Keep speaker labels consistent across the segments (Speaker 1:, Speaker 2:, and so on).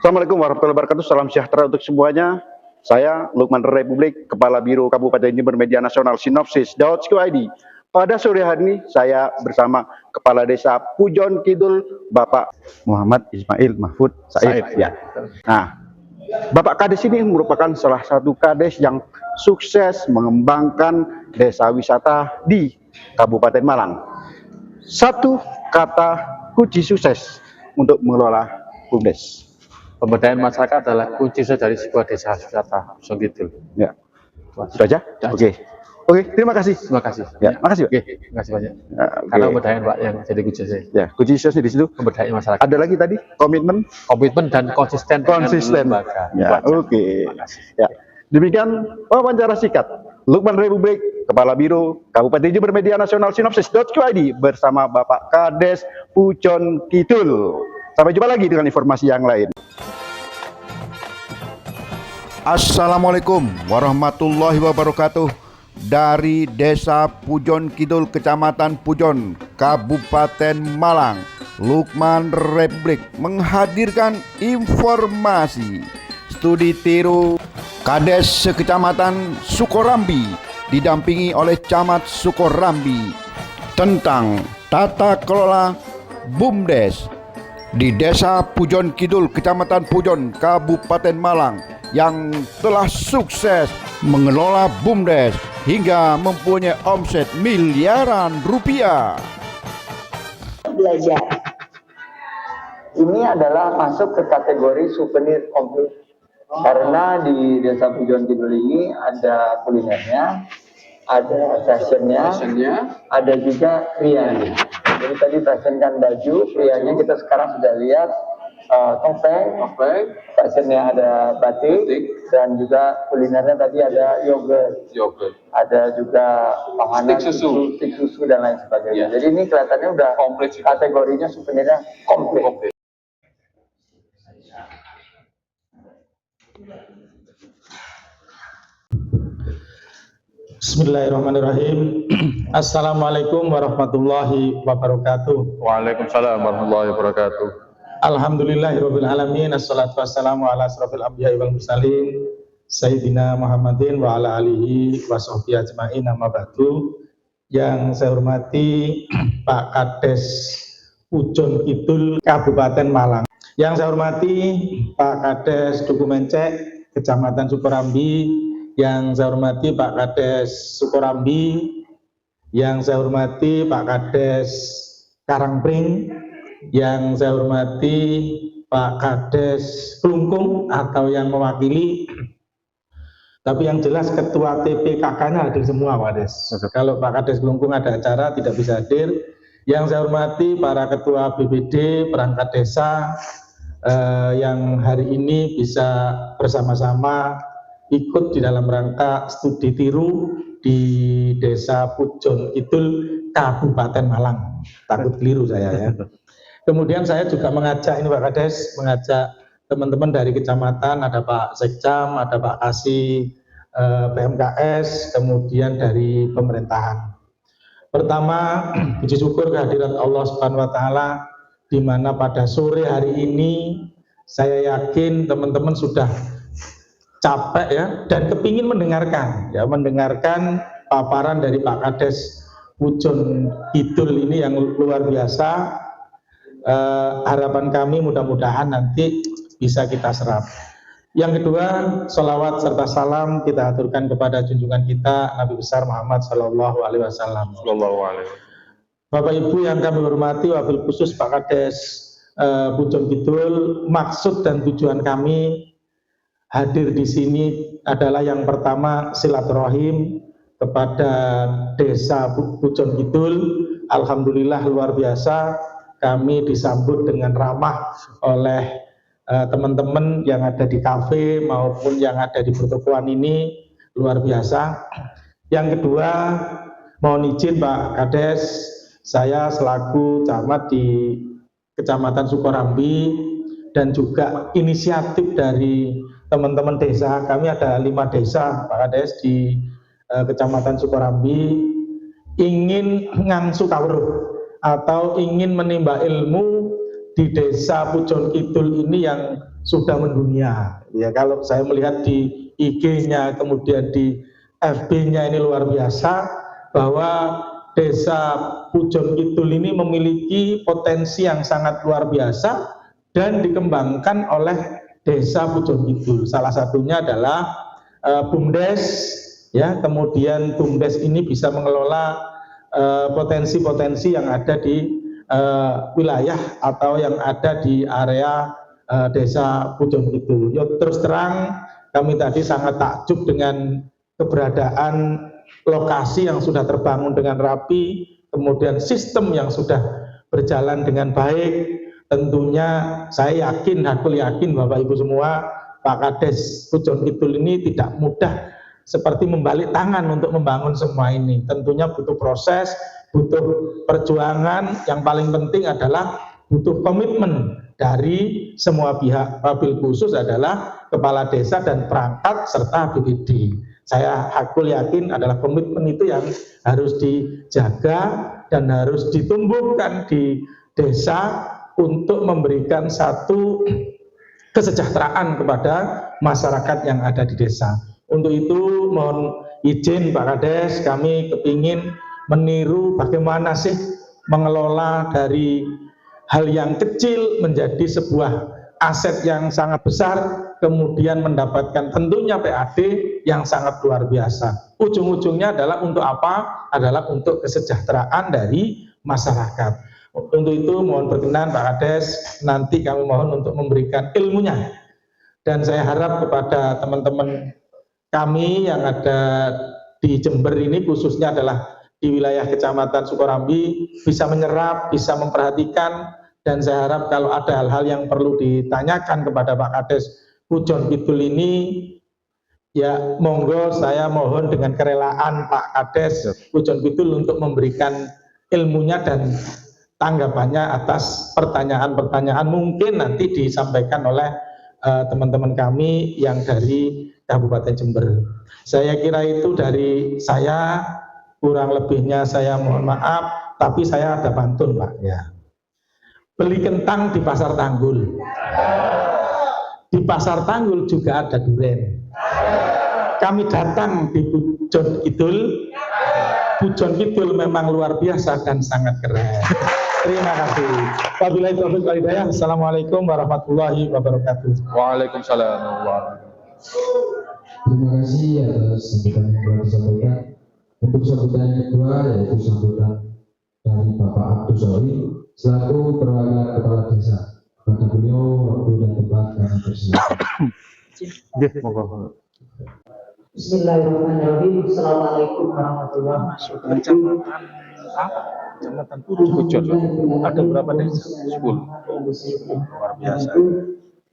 Speaker 1: Assalamualaikum warahmatullahi wabarakatuh. Salam sejahtera untuk semuanya. Saya Lukman Republik, Kepala Biro Kabupaten Jember Media Nasional Sinopsis.co.id. Pada sore hari ini saya bersama Kepala Desa Pujon Kidul, Bapak Muhammad Ismail Mahfud Said. Ya. Nah, Bapak Kades ini merupakan salah satu kades yang sukses mengembangkan desa wisata di Kabupaten Malang. Satu kata kunci sukses untuk mengelola BUMDes.
Speaker 2: Pemberdayaan masyarakat adalah kunci dari sebuah desa wisata Pujon Kidul.
Speaker 1: Ya. Sudah aja? Oke. Oke, terima kasih.
Speaker 2: Terima kasih.
Speaker 1: Ya, makasih, Pak.
Speaker 2: Oke, terima kasih banyak.
Speaker 1: Ya,
Speaker 2: Karena pemberdayaan Pak yang jadi kunci saya.
Speaker 1: Ya, kunci suksesnya di situ.
Speaker 2: Pemberdayaan masyarakat.
Speaker 1: Ada lagi tadi komitmen
Speaker 2: Dan konsisten.
Speaker 1: lembaga. Ya, oke. Ya. Demikian wawancara singkat Lukman Republik, Kepala Biro Kabupaten Jember Media Nasional Sinopsis.co.id bersama Bapak Kades Pujon Kidul. Sampai jumpa lagi dengan informasi yang lain. Assalamualaikum warahmatullahi wabarakatuh. Dari Desa Pujon Kidul, Kecamatan Pujon, Kabupaten Malang, Lukman Republik menghadirkan informasi studi tiru Kades Sekecamatan Sukorambi didampingi oleh Camat Sukorambi tentang tata kelola BUMDes di Desa Pujon Kidul, Kecamatan Pujon, Kabupaten Malang yang telah sukses mengelola BUMDes hingga mempunyai omset miliaran rupiah.
Speaker 3: Belajar. Ini adalah masuk ke kategori souvenir komplit. Karena di Desa Pujon Kidul ini ada kulinernya, ada fashionnya, ada juga krianya. Jadi tadi fashionkan baju, krianya kita sekarang sudah lihat topeng, fashionnya ada batik, dan juga kulinernya tadi ada yogurt, ada juga panganan, stik susu dan lain sebagainya. Jadi ini kelihatannya udah komplit, kategorinya souvenirnya komplit.
Speaker 4: Bismillahirrahmanirrahim. Assalamualaikum warahmatullahi wabarakatuh.
Speaker 2: Waalaikumsalam warahmatullahi wabarakatuh.
Speaker 4: Alhamdulillahirabbil alamin. Assalatu wassalamu ala asrofil anbiya'i wal mursalin Sayyidina Muhammadin wa ala alihi wa sahbihi ajma'in, amma ba'du. Yang saya hormati Pak Kades Pujon Kidul Kabupaten Malang. Yang saya hormati Pak Kades Dokumen Cek Kecamatan Sukorambi. Yang saya hormati Pak Kades Sukorambi, yang saya hormati Pak Kades Karangpring, yang saya hormati Pak Kades Klungkung atau yang mewakili, tapi yang jelas Ketua TPKK-nya hadir semua Pak Kades. Kalau Pak Kades Klungkung ada acara tidak bisa hadir. Yang saya hormati para Ketua BPD, perangkat desa yang hari ini bisa bersama-sama ikut di dalam rangka studi tiru di Desa Pujon Kidul, Kabupaten Malang. Takut keliru saya ya. Kemudian saya juga mengajak ini Pak Kades, mengajak teman-teman dari kecamatan, ada Pak Sekcam, ada Pak Kasih, PMKS, kemudian dari pemerintahan. Pertama, puji syukur kehadirat Allah Subhanahu wa taala di mana pada sore hari ini saya yakin teman-teman sudah capek ya dan kepingin mendengarkan paparan dari Pak Kades Pujon Kidul ini yang luar biasa. Harapan kami mudah-mudahan nanti bisa kita serap. Yang kedua, sholawat serta salam kita aturkan kepada junjungan kita Nabi besar Muhammad Sallallahu Alaihi Wasallam. Bapak Ibu yang kami hormati, wabil khusus Pak Kades Pujon Kidul, maksud dan tujuan kami hadir di sini adalah yang pertama silaturahim kepada Desa Pujon Kidul. Alhamdulillah luar biasa kami disambut dengan ramah oleh teman-teman yang ada di kafe maupun yang ada di pertokoan ini, luar biasa. Yang kedua, mohon izin Pak Kades, saya selaku camat di Kecamatan Sukorambi dan juga inisiatif dari teman-teman desa, kami ada 5 desa Pak Kades di Kecamatan Sukorambi, ingin ngangsu kawruh atau ingin menimba ilmu di Desa Pujon Kidul ini yang sudah mendunia. Ya, kalau saya melihat di IG-nya, kemudian di FB-nya ini luar biasa, bahwa Desa Pujon Kidul ini memiliki potensi yang sangat luar biasa dan dikembangkan oleh Desa Pujon Kidul. Salah satunya adalah BUMDes, ya. Kemudian BUMDes ini bisa mengelola potensi-potensi yang ada di wilayah atau yang ada di area Desa Pujon Kidul. Ya, terus terang kami tadi sangat takjub dengan keberadaan lokasi yang sudah terbangun dengan rapi, kemudian sistem yang sudah berjalan dengan baik. Tentunya saya yakin, aku yakin Bapak Ibu semua, Pak Kades Pujon Kidul ini tidak mudah seperti membalik tangan untuk membangun semua ini. Tentunya butuh proses, butuh perjuangan, yang paling penting adalah butuh komitmen dari semua pihak. Wabil khusus adalah kepala desa dan perangkat serta BPD. Saya hakul yakin adalah komitmen itu yang harus dijaga dan harus ditumbuhkan di desa untuk memberikan satu kesejahteraan kepada masyarakat yang ada di desa. Untuk itu mohon izin Pak Kades, kami kepingin meniru bagaimana sih mengelola dari hal yang kecil menjadi sebuah aset yang sangat besar, kemudian mendapatkan tentunya PAD yang sangat luar biasa. Ujung-ujungnya adalah untuk apa? Adalah untuk kesejahteraan dari masyarakat. Untuk itu mohon berkenan Pak Kades, nanti kami mohon untuk memberikan ilmunya. Dan saya harap kepada teman-teman kami yang ada di Jember ini, khususnya adalah di wilayah Kecamatan Sukorambi, bisa menyerap, bisa memperhatikan, dan saya harap kalau ada hal-hal yang perlu ditanyakan kepada Pak Kades Pujon Kidul ini, ya monggo saya mohon dengan kerelaan Pak Kades Pujon Kidul untuk memberikan ilmunya dan tanggapannya atas pertanyaan-pertanyaan mungkin nanti disampaikan oleh teman-teman kami yang dari Kabupaten Jember. Saya kira itu dari saya, kurang lebihnya saya mohon maaf, tapi saya ada pantun Pak, ya. Beli kentang di pasar Tanggul. Di pasar Tanggul juga ada duren. Kami datang di Pujon Kidul. Pujon Kidul memang luar biasa dan sangat keren. Terima kasih. Wabillahi taufiq wal hidayah. Assalamualaikum warahmatullahi wabarakatuh.
Speaker 2: Waalaikumsalam warahmatullahi wabarakatuh.
Speaker 5: Terima kasih atas sambutan yang telah disampaikan. Untuk sambutan yang kedua yaitu sambutan dari Bapak Abdul Sori selaku perwakilan kepala desa. Kepada beliau waktu dan tempat kami persilakan.
Speaker 6: Bismillahirrahmanirrahim. Assalamualaikum warahmatullahi wabarakatuh.
Speaker 4: Kecamatan Pujon. Ada berapa desa? 10. Luar biasa.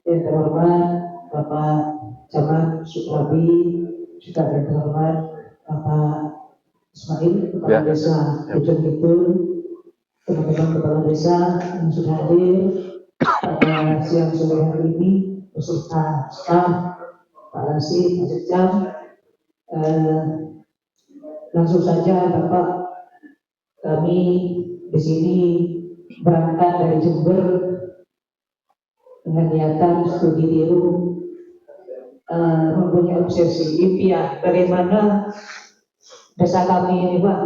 Speaker 6: Yang terhormat Bapak Camat Sukorambi, juga yang terhormat Bapak Ismail, Kepala Desa Pujon Kidul, teman-teman kepala desa yang sudah hadir pada siang sore hari ini, beserta staf, Pak Lasi, Pak Sekjam. Langsung saja Bapak, kami di sini berangkat dari Jember dengan niatan studi tiru, mempunyai obsesi impian bagaimana desa kami ini Pak,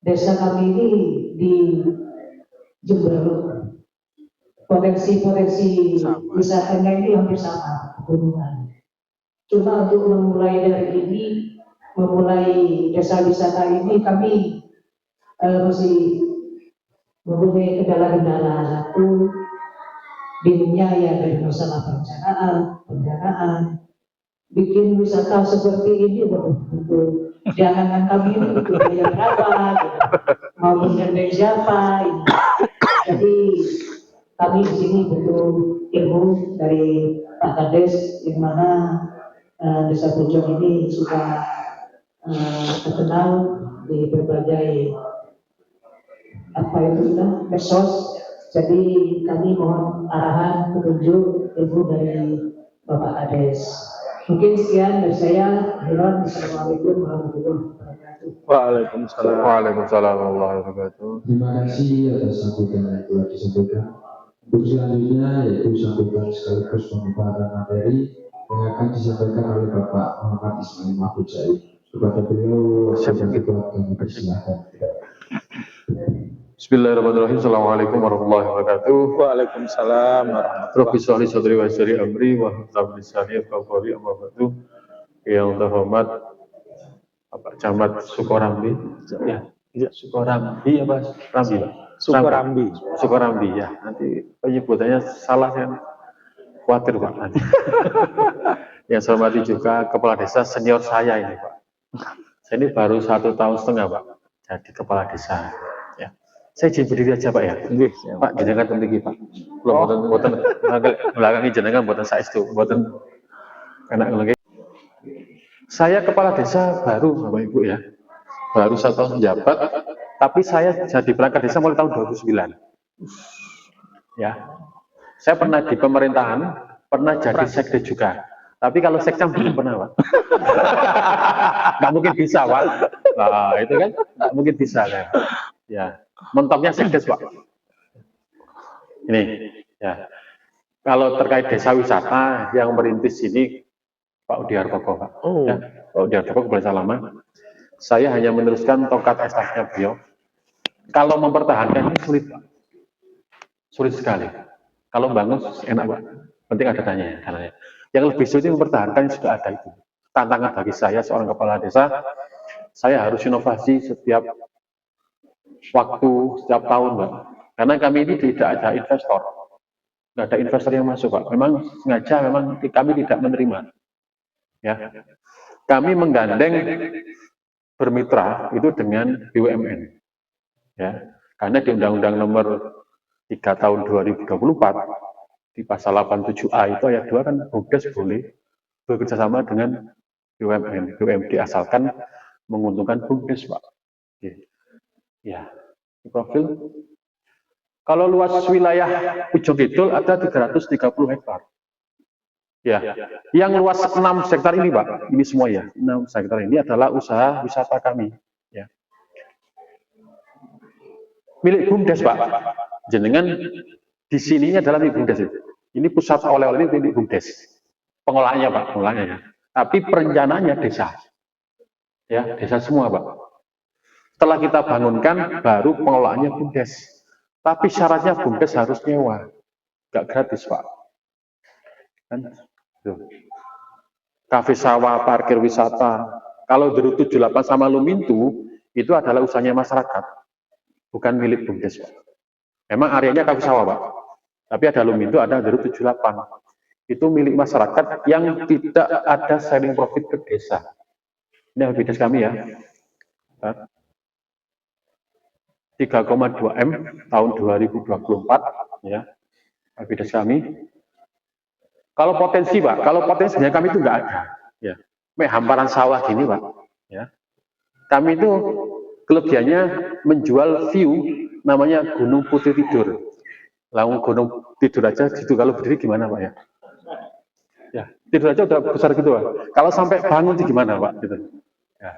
Speaker 6: desa kami ini di Jember potensi-potensi wisatanya ini hampir sama, pegunungan. Cuma untuk memulai dari ini, memulai desa wisata ini kami masih mempunyai kendala-kendala. Satu, bingung ya dari masalah perencanaan, bikin wisata seperti ini betul. Jangan kami ini butuh biaya berapa, gitu. Mau menggandeng siapa, gitu. Jadi kami di sini butuh ilmu dari Pak Kades, yang mana Desa Pujon ini sudah terkenal di berbagai medsos. Jadi kami mohon arahan, petunjuk, ilmu dari Bapak Kades. Mungkin sekian dari saya. Assalamualaikum warahmatullahi wabarakatuh.
Speaker 2: Waalaikumsalam warahmatullahi wabarakatuh.
Speaker 5: Terima kasih atas sambutan yang telah disampaikan. Untuk selanjutnya yaitu sambutan sekaligus pembukaan materi yang akan disampaikan oleh Bapak Muhammad Ismail Mahfud Zaid. Kepada beliau, saya persilahkan.
Speaker 2: Bismillahirrahmanirrahim. Assalamualaikum warahmatullahi wabarakatuh.
Speaker 4: Waalaikumsalam warahmatullahi
Speaker 2: Rabbi sholli sadri wa yassir amri wa hlul lisani yafqahu qawli. Amma ba'du. Yang terhormat Bapak Camat Sukorambi. Ya, Sukorambi apa? Rambi, Pak.
Speaker 4: Sukorambi.
Speaker 2: Sukorambi ya. Nanti penyebutannya salah saya khawatir Pak nanti. Yang saya hormati juga Kepala Desa senior saya ini Pak. Saya ini baru 1,5 tahun Pak jadi Kepala Desa. Ya. Saya izin berdiri aja Pak ya. Pak jenengan tinggi Pak. Belum boten belakangi jenengan boten saestu boten enak lagi. Saya Kepala Desa baru Bapak Ibu ya. Baru 1 tahun menjabat, tapi saya jadi perangkat desa mulai tahun 2009. Ya, saya pernah di pemerintahan, pernah jadi sekde juga. Tapi kalau sekcam belum pernah, Pak. Nggak mungkin bisa, Pak. Nah, itu kan nggak mungkin bisa, kan. Ya, mentoknya sekdes, Pak. Ini, ya. Kalau terkait desa wisata yang merintis ini, Pak Udi Hartoko, Pak. Ya, Pak Udi Hartoko boleh salaman. Saya hanya meneruskan tongkat estafetnya beliau. Kalau mempertahankan ini sulit, Pak. Sulit sekali. Kalau bangun enak, Pak. Penting ada tanya. Yang lebih sulit mempertahankan sudah ada itu. Tantangan bagi saya seorang kepala desa, saya harus inovasi setiap waktu, setiap tahun, Pak. Karena kami ini tidak ada investor. Nggak ada investor yang masuk, Pak. Memang sengaja, memang kami tidak menerima. Ya. Kami menggandeng bermitra itu dengan BUMN, ya, karena di Undang-Undang Nomor 3 Tahun 2024 di pasal 87A itu ayat 2 kan BUMDes boleh bekerjasama dengan BUMN, BUMD asalkan menguntungkan BUMDes, Pak. Ya, di profil. Kalau luas wilayah Ujung Kidul ada 330 hektar. Ya, yang luas 6 hektar ini, Pak, ini semua ya, 6 hektar ini adalah usaha wisata kami. Ya. Milik BUMDes, Pak. Jenengan di sininya adalah milik BUMDes. Ini pusat oleh-oleh ini milik BUMDes. Pengolahannya, Pak, pengolahannya. Tapi perencanaannya desa. Ya, desa semua, Pak. Setelah kita bangunkan, baru pengolahannya BUMDes. Tapi syaratnya BUMDes harus nyewa, nggak gratis, Pak. Kan? Kafe sawah, parkir wisata. Kalau Deru 78 sama Lumintu, itu adalah usahanya masyarakat, bukan milik BUMDes, Pak. Memang areanya kafe sawah, Pak. Tapi ada Lumintu, ada Deru 78. Itu milik masyarakat yang tidak ada sharing profit ke desa. Ini BUMDes kami ya. 3,2 M tahun 2024 ya. BUMDes kami. Kalau potensi, Pak, kalau potensinya kami itu nggak ada. Ya. Hamparan sawah gini, Pak. Ya. Kami itu kelebihannya menjual view namanya Gunung Putri Tidur. Langsung Gunung Tidur aja gitu, kalau berdiri gimana, Pak ya? Ya, tidur aja udah besar gitu, Pak. Kalau sampai bangun sih gimana, Pak? Gitu. Ya.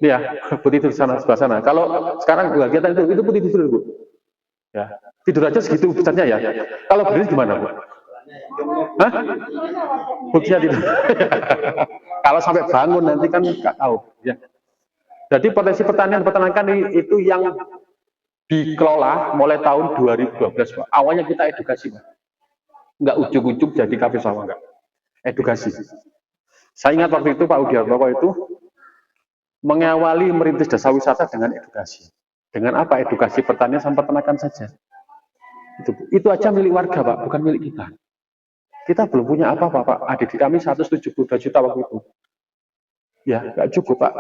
Speaker 2: Ini ya, Putri Tidur sana, sebelah sana. Kalau sekarang kita itu Putri Tidur, Bu. Ya. Tidur aja segitu besarnya ya. Kalau berdiri gimana, Pak? Hah? Buktinya tidak. Kalau sampai bangun nanti kan nggak tahu. Ya. Jadi potensi peternakan itu yang dikelola mulai tahun 2012, Pak. Awalnya kita edukasi, Pak. Nggak ujuk-ujuk jadi kafe sawah, nggak. Edukasi. Saya ingat waktu itu Pak Udi Hartoko itu mengawali merintis desa wisata dengan edukasi. Dengan apa? Edukasi pertanian sama peternakan saja. Itu aja milik warga, Pak, bukan milik kita. Kita belum punya apa-apa, Pak. Adik kami 172 juta waktu itu. Ya, nggak cukup, Pak.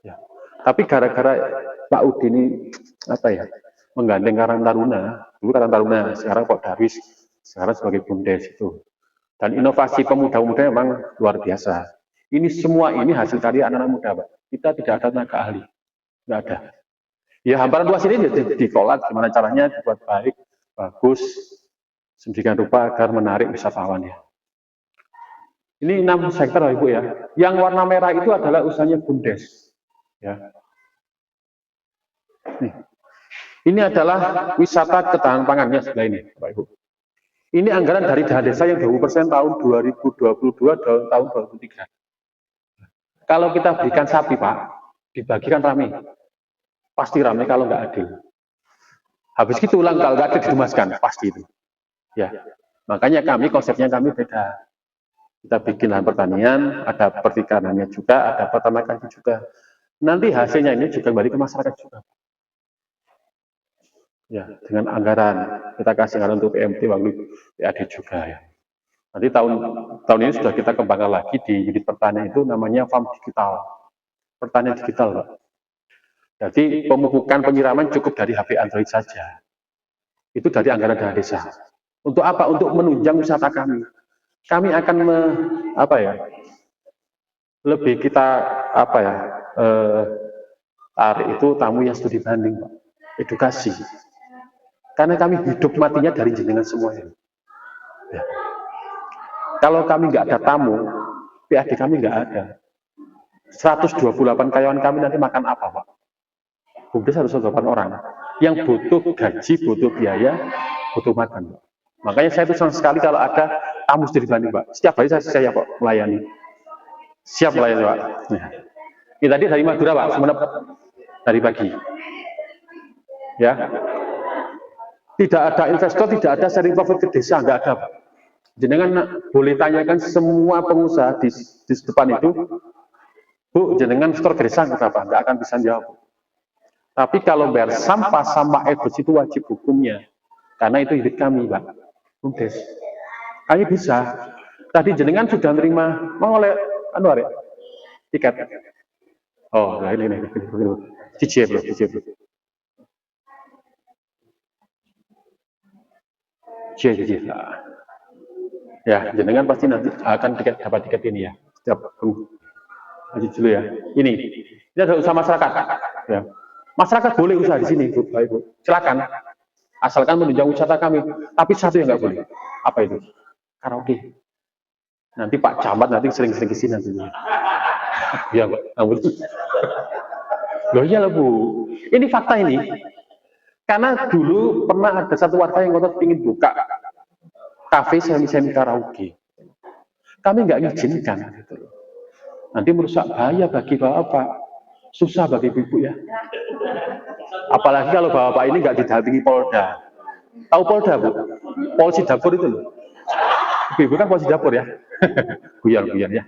Speaker 2: Ya. Tapi gara-gara Pak Udi ini, apa ya, menggandeng Karang Taruna. Dulu Karang Taruna, sekarang Pak Darwis, sekarang sebagai BUMDes itu. Dan inovasi pemuda-pemuda memang luar biasa. Ini semua ini hasil karya anak-anak muda, Pak. Kita tidak ada tenaga ahli. Nggak ada. Ya, hamparan luas ini dikelola, gimana caranya dibuat baik, bagus, sedemikian rupa agar menarik wisatawan ya. Ini 6 hektar, Ibu ya. Yang warna merah itu adalah usahanya BUMDes. Ya. Nih. Ini adalah wisata ketahanan pangannya sebelah ini, Bapak Ibu. Ini anggaran dari dana desa yang 20% tahun 2022 dan tahun 2023. Kalau kita berikan sapi, Pak, dibagikan rame. Pasti rame kalau nggak adil. Habis itu ulang kalau nggak adil didumaskan, pasti itu. Ya, makanya konsepnya kami beda. Kita bikin lahan pertanian, ada pertikanannya juga, ada peternakan juga. Nanti hasilnya ini juga kembali ke masyarakat juga. Ya, dengan anggaran kita kasih anggaran untuk PMT, waktu PAD juga ya. Nanti tahun ini sudah kita kembangkan lagi di unit pertanian itu namanya farm digital, pertanian digital, Pak. Jadi pemupukan penyiraman cukup dari HP Android saja. Itu dari anggaran dana desa. Untuk apa? Untuk menunjang wisata kami. Kami akan lebih kita tarik itu tamu yang studi banding, Pak. Edukasi. Karena kami hidup matinya dari jenengan semuanya. Ya. Kalau kami nggak ada tamu, PAD kami nggak ada. 128 karyawan kami nanti makan apa, Pak? BUMDes 128 orang. Yang butuh gaji, butuh biaya, butuh makan, Pak. Makanya saya itu senang sekali kalau ada tamu studi banding, Pak. Setiap hari saya Pak melayani. Siap melayani, Pak. Ini tadi dari Madura, Pak, Sumenep dari pagi. Ya. Tidak ada investor, tidak ada sharing profit ke desa, nggak ada, Pak. Jenengan boleh tanyakan semua pengusaha di depan itu, Bu, jenengan store ke desa berapa? Nggak akan bisa jawab. Tapi kalau bayar sampah sama air bersih itu wajib hukumnya, karena itu unit kami, Pak. BUMDes. Kami bisa. Tadi jenengan sudah menerima mengoleh tiket. Oh, nah ini. Cicip. Ya, jenengan pasti nanti akan dapat tiket ini ya. Setiap lanjut dulu ya. Ini adalah usaha masyarakat. Ya. Masyarakat boleh usaha di sini, Bu, Bapak Ibu. Silakan. Asalkan menunjang wisata kami. Tapi satu yang nggak boleh. Apa itu? Karaoke. Nanti Pak Camat nanti sering-sering ke sini nanti. Ya, Pak. Loh iya lah, Bu. Ini fakta ini. Karena dulu pernah ada satu warga yang ngotot ingin buka kafe semi karaoke. Kami nggak ngizinkan. Gitu. Nanti merusak bahaya bagi Bapak. Susah bagi Ibu ya. Apalagi kalau Bapak ini nggak didampingi Polda. Tahu Polda, Bu? Polisi dapur itu loh. Ibu kan polisi dapur ya. Buyar ya.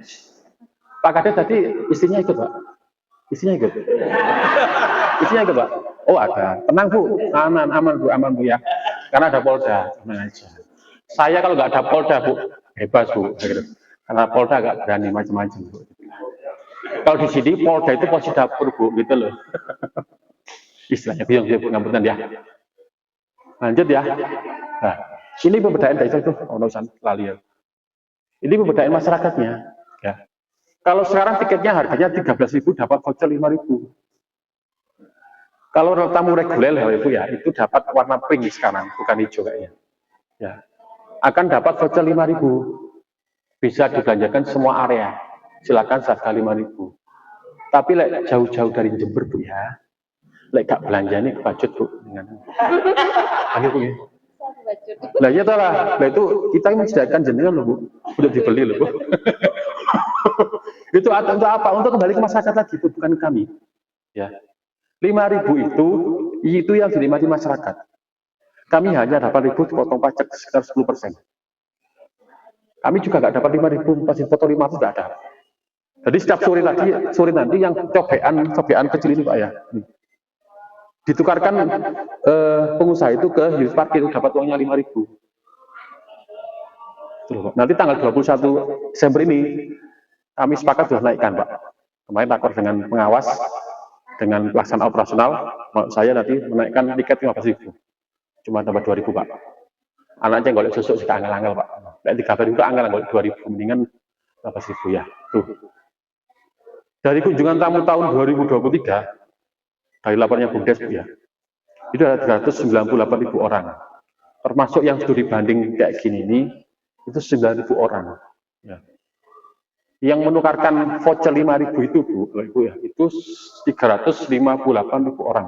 Speaker 2: Pak Kades tadi istrinya ikut, Pak. Istrinya ikut, Pak. Oh ada. Tenang, Bu. Aman Bu ya. Karena ada Polda. Tenang aja. Saya kalau nggak ada Polda, Bu, bebas, Bu. Karena Polda nggak berani macam-macam, Bu. Kalau di sini Polda itu polisi dapur, Bu, gitu loh. Istilahnya biang ngapunten ya. Lanjut ya. Nah, ini pemberdayaan desa itu urusan lali ya. Ini pemberdayaan masyarakatnya, ya. Kalau sekarang tiketnya harganya 13.000 dapat voucher 5.000. Kalau tamu reguler Ibu ya, itu dapat warna pink sekarang, bukan hijau kayaknya. Ya. Akan dapat voucher 5.000. Bisa dibelanjakan semua area. Silakan harga 5.000. Tapi jauh-jauh dari Jember, Bu ya. Gak belanja nih budget, Bu, dengan akhir Bu ya. Lah iya lah, itu kita menyediakan jenengan loh, Bu, udah dibeli loh, Bu. Itu untuk apa? Untuk kembali ke masyarakat lagi, Bu, bukan kami. Ya. 5.000 itu yang dinikmati masyarakat. Kami hanya dapat 1.000 dipotong pajak sekitar 10%. Kami juga nggak dapat 5.000, pasti foto 500 nggak ada. Jadi setiap sore nanti yang cobean kecil ini, Pak ya. Ditukarkan pengusaha itu ke unit parkir, dapat uangnya 5.000. Nanti tanggal 21 Desember ini kami sepakat sudah naikkan, Pak. Kemarin rakor dengan pengawas, dengan pelaksanaan operasional, saya nanti menaikkan tiket 15.000. Cuma tambah 2.000, Pak. Anaknya golek susuk suka angel-angel, Pak. Lek 3 itu angel golek 2.000, mendingan 15.000 ya. Tuh. Dari kunjungan tamu tahun 2023, dari laporannya BUMDes ya, itu ada 398.000 orang. Termasuk yang studi banding kayak gini ini, itu 9.000 orang. Ya. Yang menukarkan voucher 5.000 itu, Bu, Ibu ya, itu 358.000 orang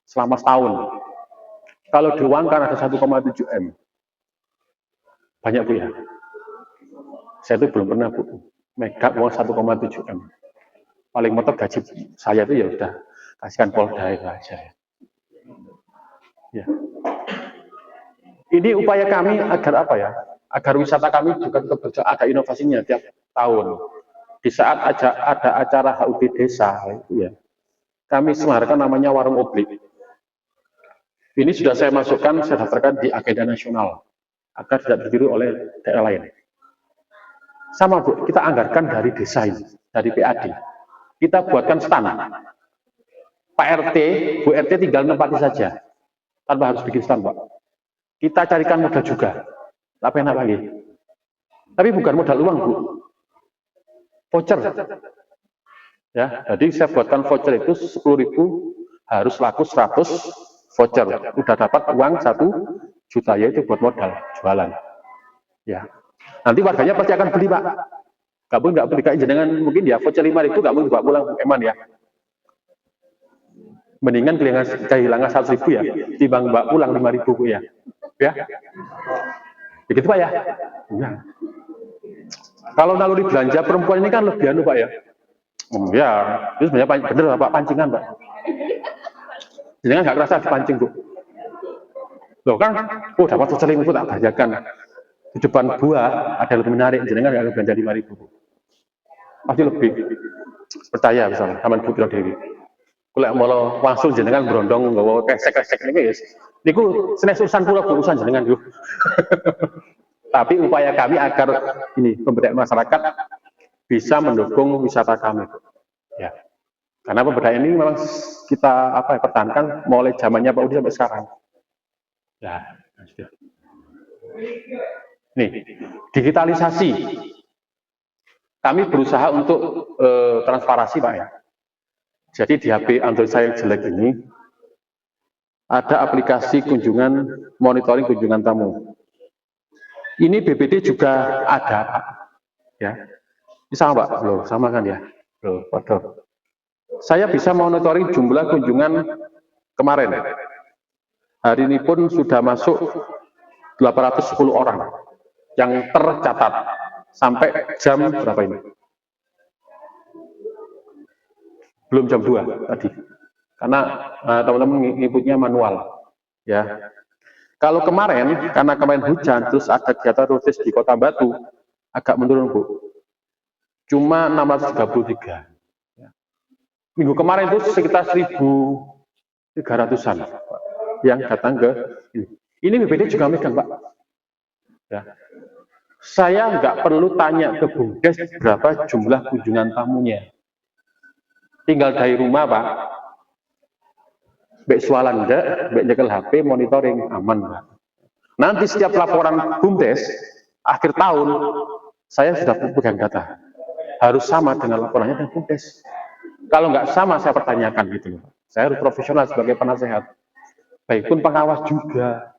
Speaker 2: selama setahun. Kalau diuangkan ada 1,7 M. Banyak Bu ya. Saya itu belum pernah Bu megang uang 1,7 M. Paling mentok gaji saya itu ya udah kasihkan Polda itu aja ya. Ya. Ini upaya kami agar apa ya? Agar wisata kami juga tetap ada inovasinya tiap tahun. Di saat ada acara HUT desa, ya, kami selenggarakan namanya warung oblik. Ini sudah saya masukkan, saya daftarkan di agenda nasional agar tidak ditiru oleh daerah lain. Sama Bu, kita anggarkan dari desa ini, dari PAD. Kita buatkan stand. Pak RT, Bu RT tinggal nempati saja, tanpa harus bikin stand, Pak. Kita carikan modal juga, tapi enak lagi. Tapi bukan modal uang, Bu. Voucher. Ya, jadi saya buatkan voucher itu 10.000, harus laku 100 voucher. Udah dapat uang 1 juta, ya itu buat modal jualan. Ya, nanti warganya pasti akan beli, Pak. Kamu nggak beli kayak jenengan mungkin ya voucher 5.000 nggak mau dibawa pulang eman ya. Mendingan kehilangan 100.000 ya, timbang bawa pulang 5.000 Bu ya. Ya, begitu Pak ya. Ya. Kalau naluri belanja perempuan ini kan lebih anu Pak ya. Ya, itu sebenarnya bener Pak, pancingan Pak. Jangan nggak kerasa dipancing Bu. Loh kan, oh dapat voucher 5.000 tak bahayakan. Di depan buah ada lebih menarik, jangan nggak belanja 5.000 Bu. Pasti lebih percaya misalnya, Taman Putri Dewi. Kalau mau langsung jenengan berondong nggawa kesek-kesek ini guys. Niku senes urusan kula urusan jenengan yuk. Tapi upaya kami agar ini pemberdayaan masyarakat bisa mendukung wisata kami. Ya. Karena pemberdayaan ini memang kita pertahankan mulai zamannya Pak Udi sampai sekarang. Ya. Nih, digitalisasi. Kami berusaha untuk transparansi Pak ya. Jadi di HP Android saya yang jelek ini ada aplikasi kunjungan monitoring kunjungan tamu. Ini BPD juga ada, Pak. Ya, ini sama Pak, loh, sama kan ya? Loh, waduh. Saya bisa monitoring jumlah kunjungan kemarin. Hari ini pun sudah masuk 810 orang yang tercatat sampai jam berapa ini? Belum jam 2 tadi, karena teman-teman ngikutnya manual, ya. Kalau kemarin, karena kemarin hujan, terus ada kegiatan turis di Kota Batu, agak menurun Bu, cuma 633. Ya. Minggu kemarin itu sekitar 1.300-an yang datang ke ini. Ini BPD juga megang Pak. Ya. Saya nggak perlu tanya ke Bumdes berapa jumlah kunjungan tamunya. Tinggal dari rumah Pak, baik sualan enggak, baik nyekel HP, monitoring, aman Pak. Nanti setiap laporan Bumdes, akhir tahun, saya sudah pegang data. Harus sama dengan laporannya dengan Bumdes. Kalau nggak sama, saya pertanyakan gitu. Saya harus profesional sebagai penasehat. Baik pun pengawas juga,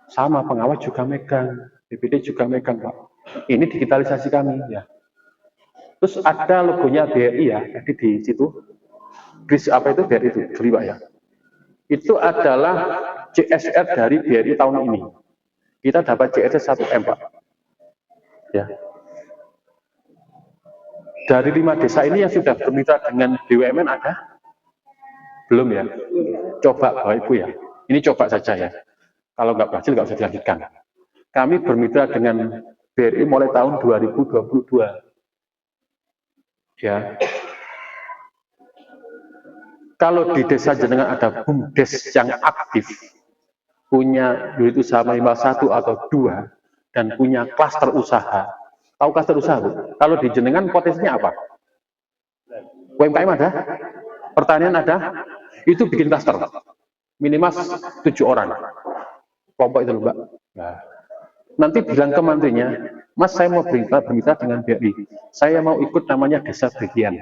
Speaker 2: sama pengawas juga megang, BPD juga megang Pak. Ini digitalisasi kami ya. Terus ada logonya BRI ya, jadi di situ, apa itu BRI itu, Juli Pak ya. Itu adalah CSR dari BRI tahun ini. Kita dapat CSR 1M Pak. Ya. Dari 5 desa ini yang sudah bermitra dengan BUMN ada? Belum ya? Coba Bapak Ibu ya, ini coba saja ya. Kalau nggak berhasil nggak usah dilanjutkan. Kami bermitra dengan BRI mulai tahun 2022. Ya, kalau di desa jenengan ada Bumdes yang aktif, punya unit usaha minimal 1 atau 2, dan punya klaster usaha. Tahu klaster usaha Bu? Kalau di jenengan potensinya apa? UMKM ada? Pertanian ada? Itu bikin klaster. Minimal 7 orang. Kelompok itu Mbak. Nah, nanti bilang ke menterinya, Mas saya mau bermitra dengan BRI. Saya mau ikut namanya Desa Bagian.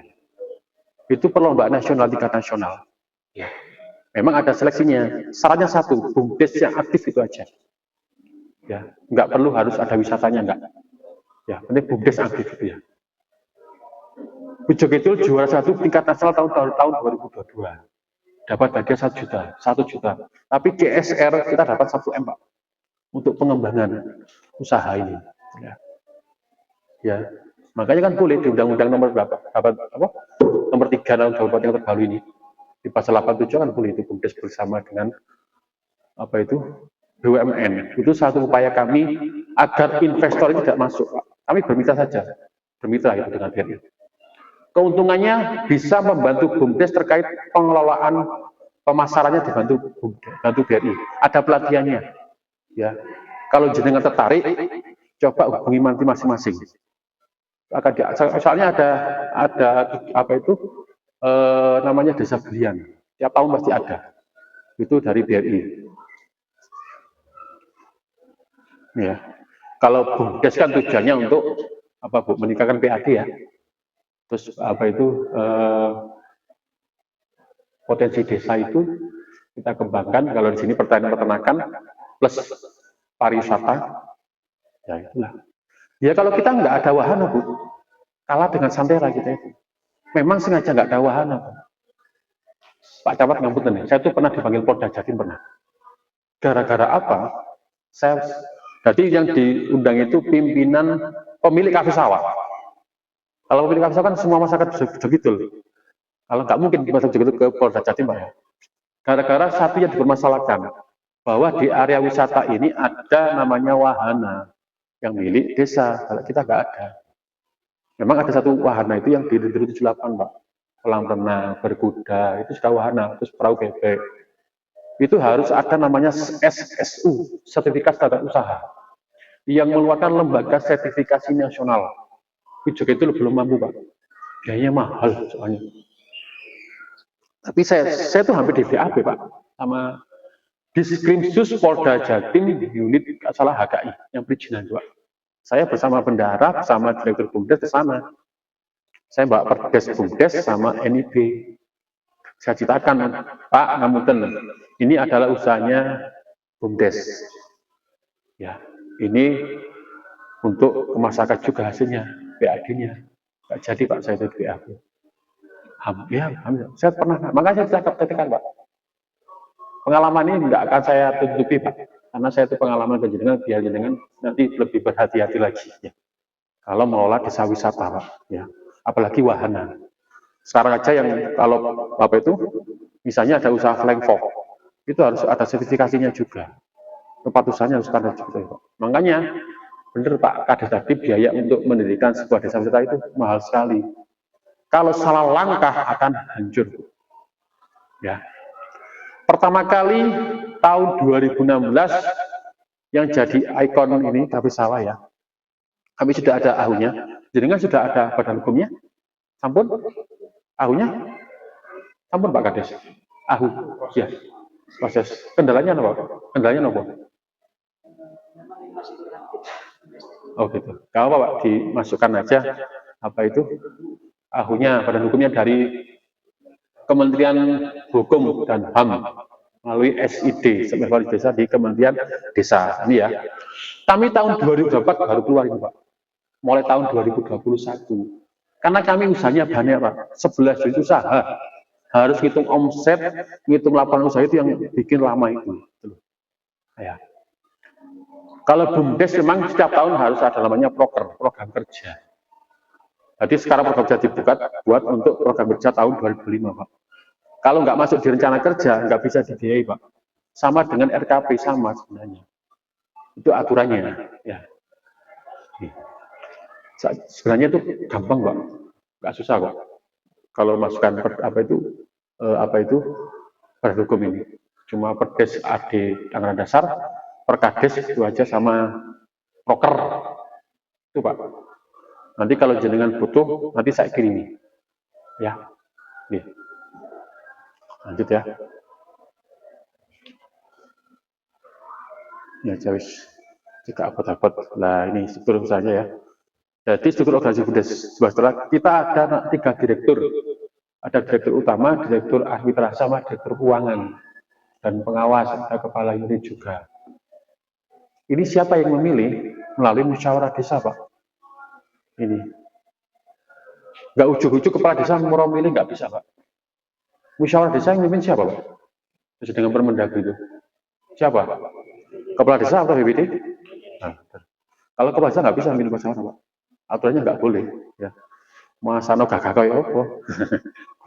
Speaker 2: Itu perlombaan nasional, tingkat nasional. Ya. Memang ada seleksinya. Syaratnya 1, Bumdes yang aktif itu aja. Ya, nggak perlu harus ada wisatanya nggak. Ya, penting Bumdes aktif itu ya. Bejogetul juara 1 tingkat nasional tahun 2022. dapat hadiah 1 juta, 1 juta. Tapi CSR kita dapat 1 M, Pak, untuk pengembangan usaha ini. Ya, makanya kan boleh di Undang-Undang nomor berapa? Nomor 3 tahun 2004 yang terbaru ini. Di pasal 87 kan boleh itu BUMDes bersama dengan BUMN. Itu satu upaya kami agar investor ini tidak masuk. Kami bermitra saja, bermitra itu dengan BRI. Keuntungannya bisa membantu BUMDes terkait pengelolaan pemasarannya dibantu BRI. Ada pelatihannya. Ya, kalau jenengan tertarik, coba hubungi nanti masing-masing. Soalnya ada namanya desa belian. Tiap tahun pasti ada. Itu dari BRI. Ya, kalau BUMDes kan tujuannya untuk meningkatkan PAD ya. Terus potensi desa itu kita kembangkan. Kalau di sini pertanian peternakan plus pariwisata, ya itulah. Ya kalau kita nggak ada wahana, Bu, kalah dengan Santera kita itu. Memang sengaja nggak ada wahana, Bu. Pak Camat ngapunten, saya tuh pernah dipanggil Polda Jatim pernah. Gara-gara apa? Jadi yang diundang itu pimpinan pemilik kafe sawah. Kalau pemilik kafe sawah kan semua masyarakat begitu. Kalau nggak mungkin masuk begitu ke Polda Jatim, Pak. Gara-gara satu yang dipermasalahkan bahwa di area wisata ini ada namanya wahana yang milik desa. Kalau kita nggak ada. Memang ada satu wahana itu yang di 78, Pak. Kolam renang, berkuda, itu sudah wahana, terus perahu bebek. Itu harus ada namanya SSU, Sertifikat Standar Usaha, yang mengeluarkan lembaga sertifikasi nasional. Juga itu belum mampu, Pak. Biayanya mahal soalnya. Tapi saya tuh hampir di BAP, Pak, sama Diskrimsus Polda Jatim unit salah HKI yang perizinan juga. Saya bersama bendahara, bersama direktur BUMDes ke sana. Saya bawa perdes BUMDes sama NIB. Saya ceritakan, Pak, ngapunten, ini adalah usahanya BUMDes. Ya, ini untuk masyarakat juga hasilnya, PAD-nya. Nggak jadi, Pak, saya itu BAP. Ya, saya pernah, makanya saya katakan, Pak. Pengalaman ini tidak akan saya tutupi, Pak, karena saya itu pengalaman kejenengan, biar jenengan nanti lebih berhati-hati lagi. Ya. Kalau mengelola desa wisata, Pak, ya, apalagi wahana. Sekarang aja yang kalau misalnya ada usaha flying fox, itu harus ada sertifikasinya juga. Tempat usahanya harus standar juga, Pak. Makanya, benar Pak, Kades tadi biaya untuk mendirikan sebuah desa wisata itu mahal sekali. Kalau salah langkah akan hancur. Ya. Pertama kali tahun 2016 yang jadi ikon ini kafe sawah ya. Kami sudah ada ahunya. Jadi kan sudah ada badan hukumnya. Sampun ahunya. Sampun Pak Kades. Ahu. Ya. Proses kendalanya apa? Kendalanya apa? Oh gitu. Kalau Pak dimasukkan aja ahunya, badan hukumnya dari Kementerian Hukum dan HAM melalui SID, Sekretaris Desa di Kementerian Desa. Ini ya. Kami tahun 2004 baru keluar ini, Pak. Mulai tahun 2021. Karena kami usahanya banyak, Pak. 11 unit usaha. Harus hitung omset, hitung lapangan usaha itu yang bikin lama itu. Ya. Kalau BUMDes memang setiap tahun harus ada namanya program kerja. Jadi sekarang program kerja dibuka buat untuk program kerja tahun 2005, Pak. Kalau nggak masuk di rencana kerja, nggak bisa dibiayai, Pak. Sama dengan RKP, sama sebenarnya. Itu aturannya. Ya. Sebenarnya itu gampang, Pak. Nggak susah, Pak. Kalau masukkan badan hukum ini. Cuma perdes AD anggaran dasar, perkades itu aja sama proker. Itu, Pak. Nanti kalau jenengan butuh, nanti saya kirimi. Ya. Nih. Lanjut ya. Ya, jawis. Jika abot-abot. Nah, ini struktur saja ya. Jadi struktur organisasi BUMDes setelah kita ada 3 direktur. Ada direktur utama, direktur arbitrase, sama direktur keuangan dan pengawas, ada kepala unit juga. Ini siapa yang memilih? Melalui musyawarah desa, Pak. Ini. Nggak ujuk-ujuk kepala desa mau milih, nggak bisa, Pak. Musyawarah desa yang mimpin siapa, Pak? Sesuai dengan Permendagri itu. Siapa? Kepala desa atau BPT? Nah, kalau kepala desa nggak bisa mimpin musyawarah, Pak. Aturannya nggak boleh. Ya. Masa no gagah kaya apa?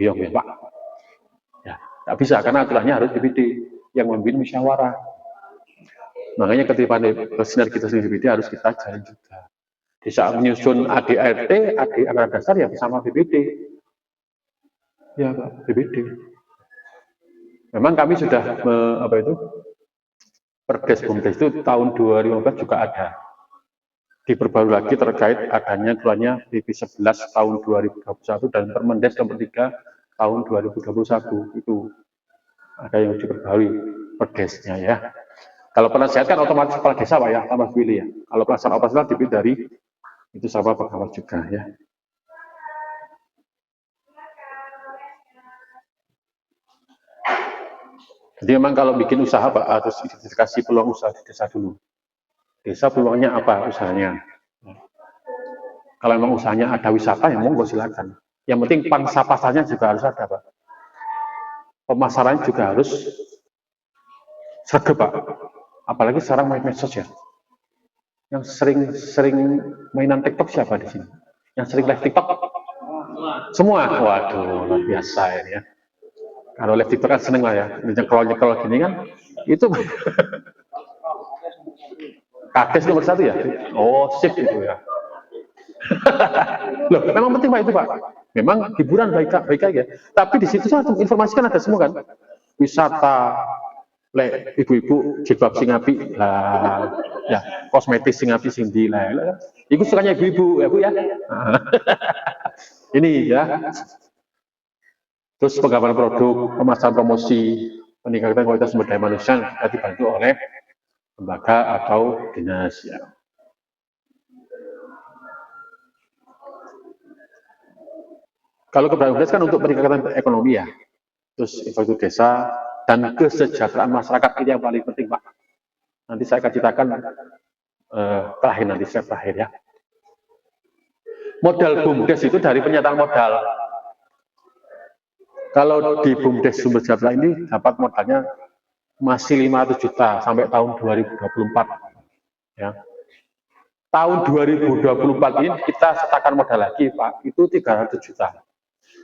Speaker 2: Guyong ya, Pak. Ya, nggak bisa karena aturannya harus BPT yang memimpin musyawarah. Makanya ketika sinergitas BPT harus kita jalin juga. Di saat menyusun ADART, AD anggaran dasar ya bersama BPT. Ya, Pak, BPT. Memang kami sudah Perdes Bumdes itu tahun 2015 juga ada. Diperbarui lagi terkait adanya keluarnya PP 11 tahun 2021 dan Permendes nomor 3 tahun 2021 itu ada yang diperbarui Perdesnya ya. Kalau penasehat kan otomatis kepala desa Pak ya, tambah pilih ya. Kalau pelaksanaan operasional dipilih dari itu sama pengawas juga ya. Jadi memang kalau bikin usaha Pak harus identifikasi peluang usaha di desa dulu. Desa peluangnya apa usahanya? Kalau memang usahanya ada wisata ya monggo silakan. Yang penting pangsa pasarnya juga harus ada Pak. Pemasarannya juga harus sergap Pak. Apalagi sekarang main medsos ya. Yang sering mainan TikTok siapa di sini? Yang sering live TikTok? Semua. Waduh, luar biasa ini ya. Kalau live TikTok kan seneng lah ya. Nyekel gini kan itu Kades nomor 1 ya? Oh, sip itu ya. Loh, memang penting Pak itu Pak. Memang hiburan baik aja. Tapi di situ saya informasikan ada semua kan. Wisata, ibu-ibu jilbab sing apik lah, ya kosmetik sing apik sing ndi lah. Iku sukanya ibu-ibu ya Bu ya. Ini ya. Terus pengembangan produk, pemasaran promosi, peningkatan kualitas sumber daya manusia yang dibantu oleh lembaga atau dinas ya. Kalau keberhasilan desa kan untuk peningkatan ekonomi ya, terus infrastruktur desa dan kesejahteraan masyarakat ini yang paling penting Pak. Nanti saya akan ceritakan terakhir ya. Modal BUMDes itu dari pernyataan modal. Kalau di BUMDes Sumber Sejahtera ini dapat modalnya masih 500 juta sampai tahun 2024. Ya. Tahun 2024 ini kita sertakan modal lagi Pak, itu 300 juta.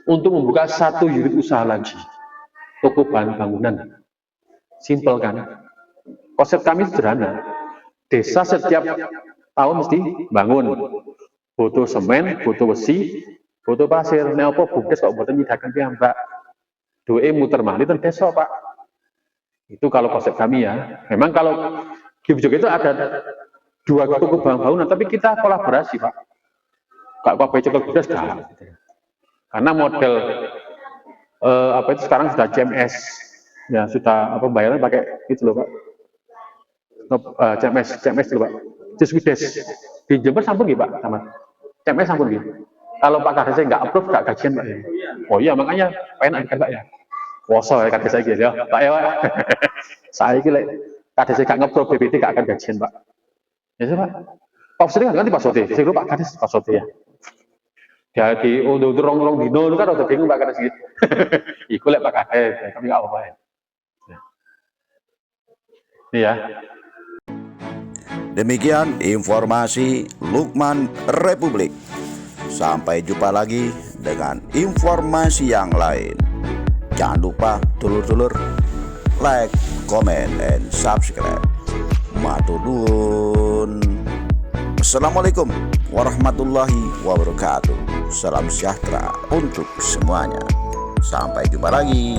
Speaker 2: Untuk membuka 1 unit usaha lagi. Toko bahan bangunan. Simpel kan? Konsep kami sederhana. Desa setiap tahun mesti bangun. Butuh semen, butuh besi, butuh pasir. Nah, apa BUMDes kok buatan nyidakan piyambak. Doe muter malih ten desa, Pak. Itu kalau konsep kami ya. Memang kalau di Jogjok itu ada 2 toko bangunan, tapi kita kolaborasi, Pak. Kak Pak Cekal BUMDes enggak. Karena model itu sekarang sudah CMS. Ya, sudah bayaran pakai itu loh, Pak. CMS itu, Pak. Ciswides. Di Jember sampun nggih, Pak, sama. CMS sampun nggih. Kalau Pak Kades nggak approve, nggak gajian, Pak. Oh iya, makanya enak kan, Pak ya. Woso ya Kades saya ya, Pak ya, Pak. Saya iki lek Kades nggak nge-approve BPT nggak akan gajian, Pak. Ya sih, Pak. Pak sering ganti Pak Sote. Saya Pak Kades Pak Sote ya. Jadi untuk rong dino itu kan udah bingung Pak Kades gitu. Iku lek Pak Kades, tapi nggak apa-apa ya. Ini ya.
Speaker 7: Demikian informasi Lukman Republik. Sampai jumpa lagi dengan informasi yang lain. Jangan lupa dulur-dulur like, comment, and subscribe. Matur nuwun. Assalamualaikum warahmatullahi wabarakatuh. Salam sejahtera untuk semuanya. Sampai jumpa lagi.